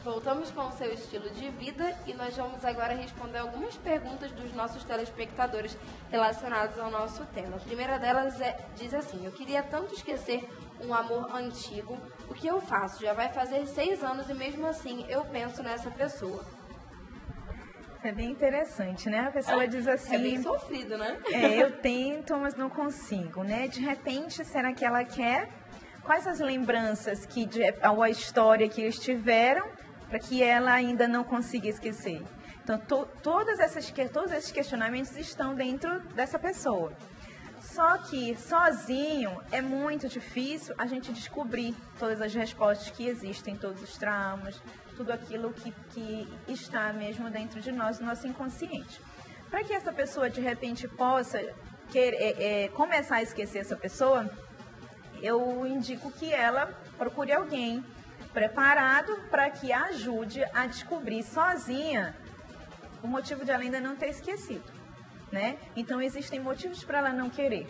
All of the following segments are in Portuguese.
Voltamos com o seu estilo de vida e nós vamos agora responder algumas perguntas dos nossos telespectadores relacionadas ao nosso tema. A primeira delas diz assim: eu queria tanto esquecer um amor antigo, o que eu faço? Já vai fazer 6 anos e mesmo assim eu penso nessa pessoa. Isso é bem interessante, né? A pessoa diz assim... É bem sofrido, né? Eu tento, mas não consigo, né? De repente, será que ela quer? Quais as lembranças ou a história que eles tiveram para que ela ainda não consiga esquecer? Então, todos esses questionamentos estão dentro dessa pessoa. Só que sozinho é muito difícil a gente descobrir todas as respostas que existem, todos os traumas, tudo aquilo que está mesmo dentro de nós, no nosso inconsciente. Para que essa pessoa, de repente, possa começar a esquecer essa pessoa, eu indico que ela procure alguém preparado para que a ajude a descobrir sozinha o motivo de ela ainda não ter esquecido. Né? Então, existem motivos para ela não querer,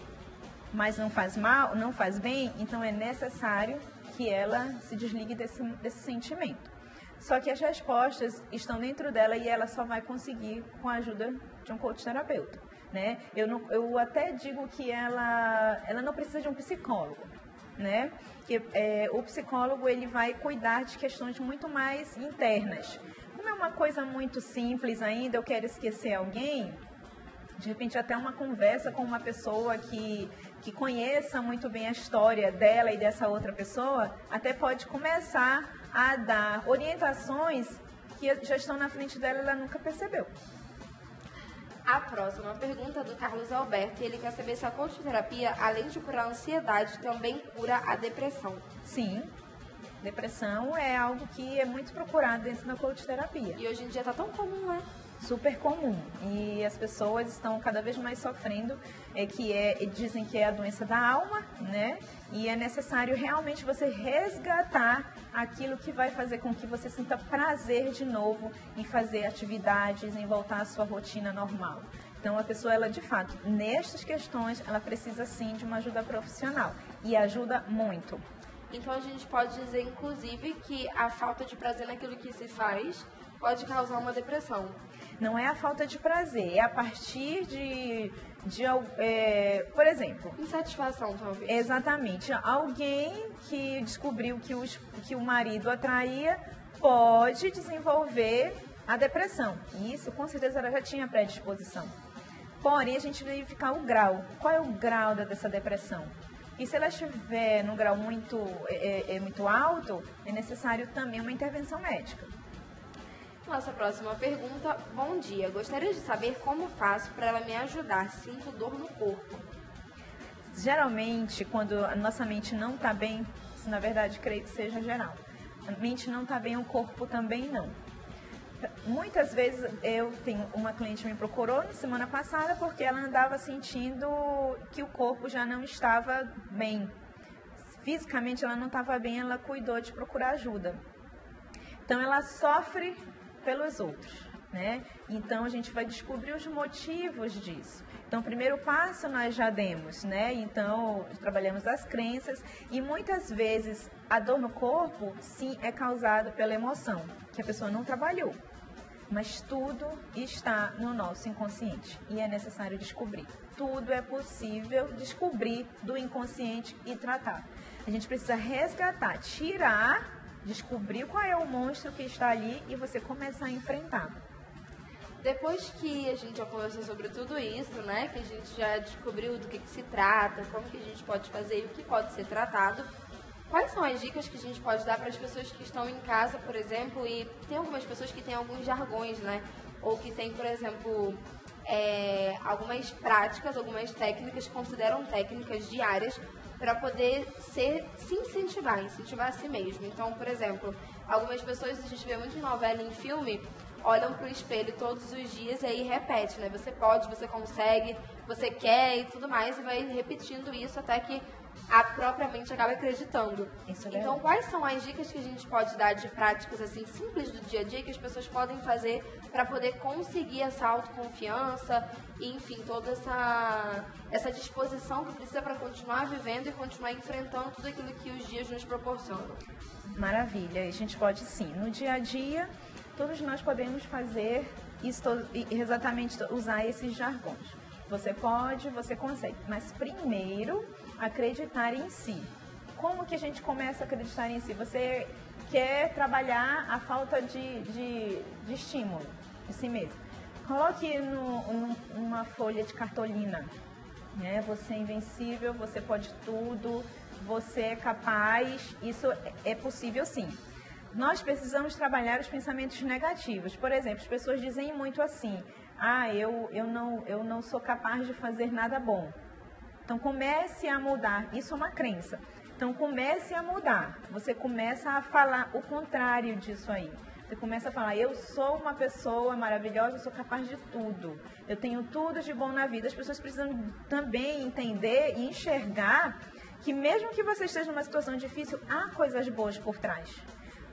mas não faz mal, não faz bem, então é necessário que ela se desligue desse sentimento. Só que as respostas estão dentro dela e ela só vai conseguir com a ajuda de um coach terapeuta. Né? Eu até digo que ela não precisa de um psicólogo. Né? Que, o psicólogo ele vai cuidar de questões muito mais internas. Como é uma coisa muito simples ainda, eu quero esquecer alguém... De repente, até uma conversa com uma pessoa que conheça muito bem a história dela e dessa outra pessoa, até pode começar a dar orientações que já estão na frente dela e ela nunca percebeu. A próxima pergunta é do Carlos Alberto, e ele quer saber se a coach-terapia, além de curar a ansiedade, também cura a depressão. Sim. Depressão é algo que é muito procurado dentro da coach-terapia. E hoje em dia está tão comum, né? Super comum, e as pessoas estão cada vez mais sofrendo, dizem que é a doença da alma, né? E é necessário realmente você resgatar aquilo que vai fazer com que você sinta prazer de novo em fazer atividades, em voltar à sua rotina normal. Então, a pessoa, ela de fato, nestas questões, ela precisa sim de uma ajuda profissional, e ajuda muito. Então, a gente pode dizer, inclusive, que a falta de prazer naquilo que se faz pode causar uma depressão. Não é a falta de prazer, é a partir por exemplo... Insatisfação, talvez. Exatamente. Alguém que descobriu que o marido atraía pode desenvolver a depressão. E isso, com certeza, ela já tinha predisposição. Porém, a gente vai verificar o grau. Qual é o grau dessa depressão? E se ela estiver num grau muito alto, é necessário também uma intervenção médica. Nossa próxima pergunta: bom dia, gostaria de saber como faço para ela me ajudar, sinto dor no corpo. Geralmente, quando a nossa mente não está bem, isso na verdade creio que seja geral, a mente não está bem, o corpo também não. Muitas vezes eu tenho uma cliente que me procurou na semana passada porque ela andava sentindo que o corpo já não estava bem. Fisicamente ela não estava bem, ela cuidou de procurar ajuda. Então ela sofre pelos outros, né? Então a gente vai descobrir os motivos disso. Então o primeiro passo nós já demos, né? Então trabalhamos as crenças e muitas vezes a dor no corpo sim é causada pela emoção que a pessoa não trabalhou. Mas tudo está no nosso inconsciente e é necessário descobrir. Tudo é possível descobrir do inconsciente e tratar. A gente precisa resgatar, descobrir qual é o monstro que está ali e você começar a enfrentar. Depois que a gente já conversou sobre tudo isso, né, que a gente já descobriu do que se trata, como que a gente pode fazer e o que pode ser tratado, quais são as dicas que a gente pode dar para as pessoas que estão em casa, por exemplo, e tem algumas pessoas que têm alguns jargões, né, ou que tem, por exemplo, algumas práticas, algumas técnicas que consideram técnicas diárias para poder se incentivar a si mesmo. Então, por exemplo, algumas pessoas, a gente vê muito em novela e em filme, olham pro espelho todos os dias e aí repete, né? Você pode, você consegue, você quer e tudo mais, e vai repetindo isso até que a própria mente acaba acreditando. Então, quais são as dicas que a gente pode dar de práticas assim simples do dia a dia que as pessoas podem fazer para poder conseguir essa autoconfiança e, enfim, toda essa disposição que precisa para continuar vivendo e continuar enfrentando tudo aquilo que os dias nos proporcionam? Maravilha, a gente pode sim. No dia a dia, todos nós podemos fazer isso, exatamente usar esses jargões. Você pode, você consegue, mas primeiro acreditar em si. Como que a gente começa a acreditar em si? Você quer trabalhar a falta de estímulo de si mesmo. Coloque numa folha de cartolina, né? Você é invencível, você pode tudo, você é capaz, isso é possível sim. Nós precisamos trabalhar os pensamentos negativos. Por exemplo, as pessoas dizem muito assim, eu não sou capaz de fazer nada bom. Então comece a mudar, isso é uma crença. Então comece a mudar, você começa a falar o contrário disso aí. Você começa a falar, eu sou uma pessoa maravilhosa, eu sou capaz de tudo. Eu tenho tudo de bom na vida. As pessoas precisam também entender e enxergar que mesmo que você esteja numa situação difícil, há coisas boas por trás.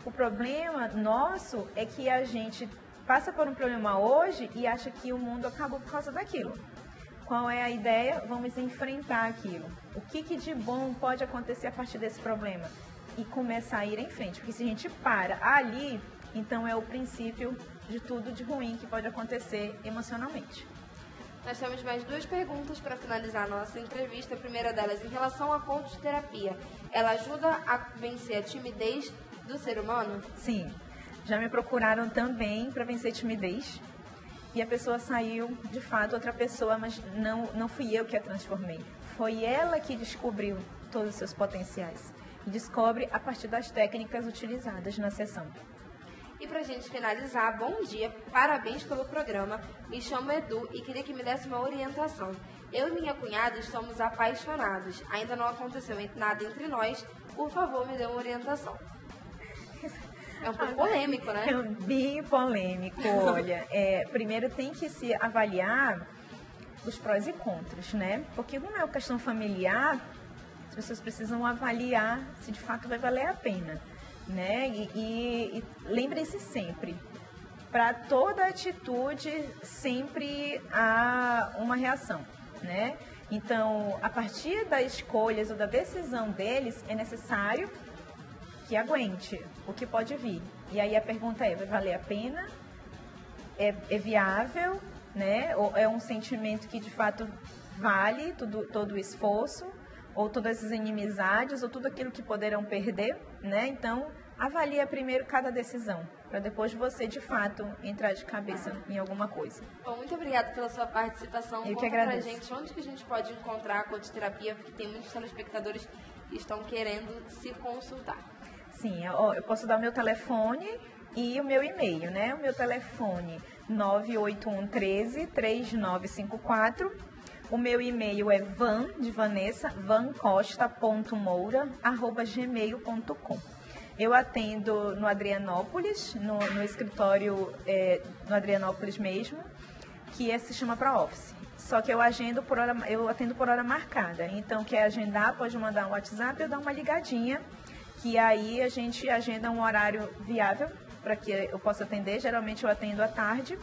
O problema nosso é que a gente passa por um problema hoje e acha que o mundo acabou por causa daquilo. Qual é a ideia? Vamos enfrentar aquilo. O que de bom pode acontecer a partir desse problema? E começar a ir em frente. Porque se a gente para ali, então é o princípio de tudo de ruim que pode acontecer emocionalmente. Nós temos mais 2 perguntas para finalizar a nossa entrevista. A primeira delas, em relação à coach terapia, ela ajuda a vencer a timidez do ser humano? Sim. Já me procuraram também para vencer timidez. E a pessoa saiu, de fato, outra pessoa, mas não fui eu que a transformei. Foi ela que descobriu todos os seus potenciais. E descobre a partir das técnicas utilizadas na sessão. E pra gente finalizar, bom dia, parabéns pelo programa. Me chamo Edu e queria que me desse uma orientação. Eu e minha cunhada estamos apaixonados. Ainda não aconteceu nada entre nós. Por favor, me dê uma orientação. É um pouco polêmico, né? É bem polêmico, olha. Primeiro tem que se avaliar os prós e contras, né? Porque como é uma questão familiar, as pessoas precisam avaliar se de fato vai valer a pena, né? E lembrem-se sempre, para toda atitude sempre há uma reação, né? Então, a partir das escolhas ou da decisão deles, é necessário que aguente o que pode vir. E aí a pergunta é, vai valer a pena? É viável, né? Ou é um sentimento que de fato vale todo o esforço, ou todas as inimizades, ou tudo aquilo que poderão perder, né? Então, avalia primeiro cada decisão, para depois você de fato entrar de cabeça em alguma coisa. Bom, muito obrigada pela sua participação. Eu que agradeço. Pra gente onde que a gente pode encontrar a coach terapia, porque tem muitos telespectadores que estão querendo se consultar. Sim, eu posso dar o meu telefone e o meu e-mail, né? O meu telefone 98113-3954. O meu e-mail é vancosta.moura@gmail.com. Eu atendo no Adrianópolis, no escritório no Adrianópolis mesmo, que se chama ProOffice. Só que eu atendo por hora marcada. Então, quer agendar, pode mandar um WhatsApp ou dar uma ligadinha, que aí a gente agenda um horário viável para que eu possa atender. Geralmente eu atendo à tarde.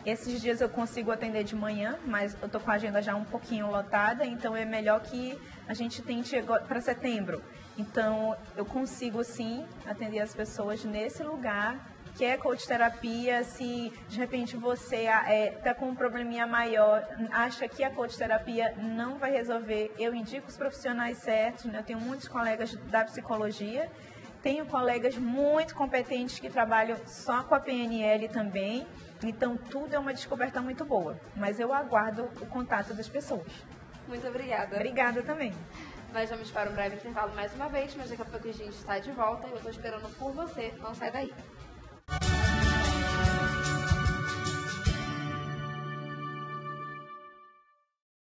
Esses dias eu consigo atender de manhã, mas eu estou com a agenda já um pouquinho lotada, então é melhor que a gente tente para setembro. Então eu consigo sim atender as pessoas nesse lugar, que é coach terapia. Se de repente você está com um probleminha maior, acha que a coach terapia não vai resolver, eu indico os profissionais certos, né? Eu tenho muitos colegas da psicologia, tenho colegas muito competentes que trabalham só com a PNL também, então tudo é uma descoberta muito boa, mas eu aguardo o contato das pessoas. Muito obrigada. Obrigada também. Nós vamos para um breve intervalo mais uma vez, mas daqui a pouco a gente está de volta e eu estou esperando por você, não sai daí.